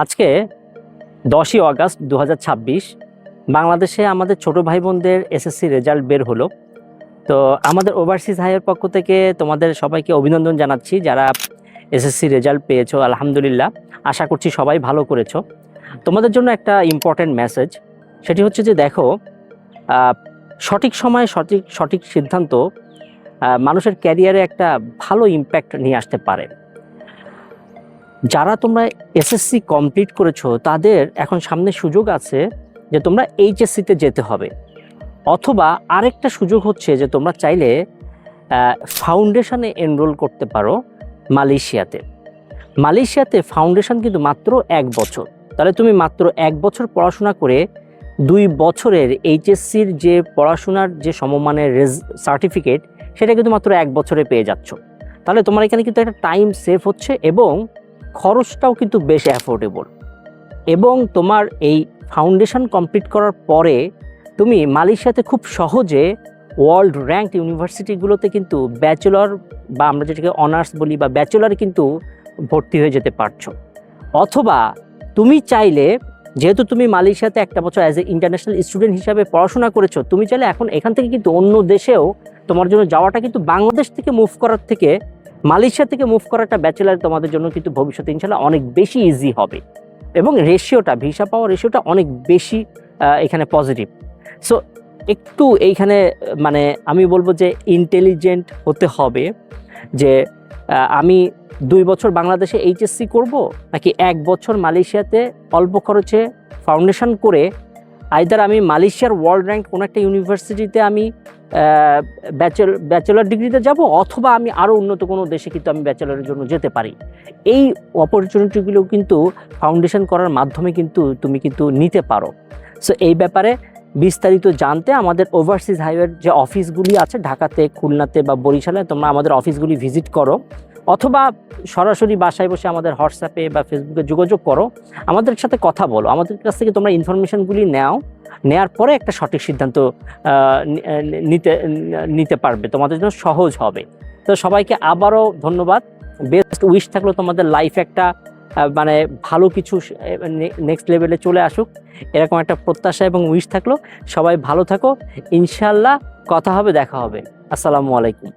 আজকে 10ই অগাস্ট 2026 বাংলাদেশে আমাদের ছোট ভাই বোনদের এসএসসি রেজাল্ট বের হলো। তো আমাদের ওভারসিজ হাইয়ের পক্ষ থেকে তোমাদের সবাইকে অভিনন্দন জানাচ্ছি যারা এসএসসি রেজাল্ট পেয়েছো। আলহামদুলিল্লাহ, আশা করছি সবাই ভালো করেছো। তোমাদের জন্য একটা ইম্পর্টেন্ট মেসেজ, সেটি হচ্ছে যে দেখো, সঠিক সময়ে সঠিক সিদ্ধান্ত মানুষের ক্যারিয়ারে একটা ভালো ইম্প্যাক্ট নিয়ে আসতে পারে। যারা তোমরা এসএসসি কমপ্লিট করেছো তাদের এখন সামনে সুযোগ আছে যে তোমরা এইচএসসিতে যেতে হবে, অথবা আরেকটা সুযোগ হচ্ছে যে তোমরা চাইলে ফাউন্ডেশনে এনরোল করতে পারো মালয়েশিয়াতে সাউন্ডেশন কিন্তু মাত্র 1 বছর। তাহলে তুমি মাত্র 1 বছর পড়াশোনা করে 2 বছরের এইচএসসির যে পড়াশোনার যে সমমানের সার্টিফিকেট, সেটা কিন্তু মাত্র 1 বছরে পেয়ে যাচ্ছ। তাহলে তোমার এখানে কিন্তু একটা টাইম সেভ হচ্ছে এবং খরচটাও কিন্তু বেশ অ্যাফোর্ডেবল। এবং তোমার এই ফাউন্ডেশন কমপ্লিট করার পরে তুমি মালয়েশিয়াতে খুব সহজে ওয়ার্ল্ড র্যাঙ্কড ইউনিভার্সিটিগুলোতে কিন্তু ব্যাচেলর বা আমরা যেটাকে অনার্স বলি বা ব্যাচেলর কিন্তু ভর্তি হয়ে যেতে পারছো। অথবা তুমি চাইলে, যেহেতু তুমি মালয়েশিয়াতে 1 বছর অ্যাজ এ ইন্টারন্যাশনাল স্টুডেন্ট হিসাবে পড়াশোনা করেছো, তুমি চাইলে এখন এখান থেকে কিন্তু অন্য দেশেও তোমার জন্য যাওয়াটা কিন্তু বাংলাদেশ থেকে মুভ করার থেকে মালয়েশিয়া থেকে মুভ করাটা ব্যাচেলার তোমাদের জন্য কিন্তু ভবিষ্যতে ইনশাল্লাহ অনেক বেশি ইজি হবে এবং রেশিওটা, ভিসা পাওয়ার রেশিওটা অনেক বেশি এখানে পজিটিভ। সো একটু এইখানে মানে আমি বলবো যে ইন্টেলিজেন্ট হতে হবে যে আমি 2 বছর বাংলাদেশে এইচএসসি করব নাকি 1 বছর মালয়েশিয়াতে অল্প খরচে ফাউন্ডেশন করে আইদার আমি মালয়েশিয়ার ওয়ার্ল্ড র্যাঙ্ক কোনো একটা ইউনিভার্সিটিতে আমি ব্যাচেলর ডিগ্রিতে যাব, অথবা আমি আরও উন্নত কোনো দেশে কিন্তু আমি ব্যাচেলরের জন্য যেতে পারি। এই অপরচুনিটিগুলো কিন্তু ফাউন্ডেশন করার মাধ্যমে কিন্তু তুমি কিন্তু নিতে পারো। সো এই ব্যাপারে বিস্তারিত জানতে আমাদের ওভারসিজ হাইওয়ের যে অফিসগুলি আছে ঢাকাতে, খুলনাতে বা বরিশালে, তোমরা আমাদের অফিসগুলি ভিজিট করো, অথবা সরাসরি বাসায় বসে আমাদের হোয়াটসঅ্যাপে বা ফেসবুকে যোগাযোগ করো, আমাদের সাথে কথা বলো। আমাদের কাছ থেকে তোমরা ইনফরমেশনগুলি নেওয়ার পরে একটা সঠিক সিদ্ধান্ত নিতে পারবে, তোমাদের জন্য সহজ হবে। তো সবাইকে আবারও ধন্যবাদ, বেস্ট উইশ থাকলো তোমাদের লাইফ একটা মানে ভালো কিছু নেক্সট লেভেলে চলে আসুক, এরকম একটা প্রত্যাশা এবং উইশ থাকলো। সবাই ভালো থাকো, ইনশাল্লাহ কথা হবে, দেখা হবে। আসসালামু আলাইকুম।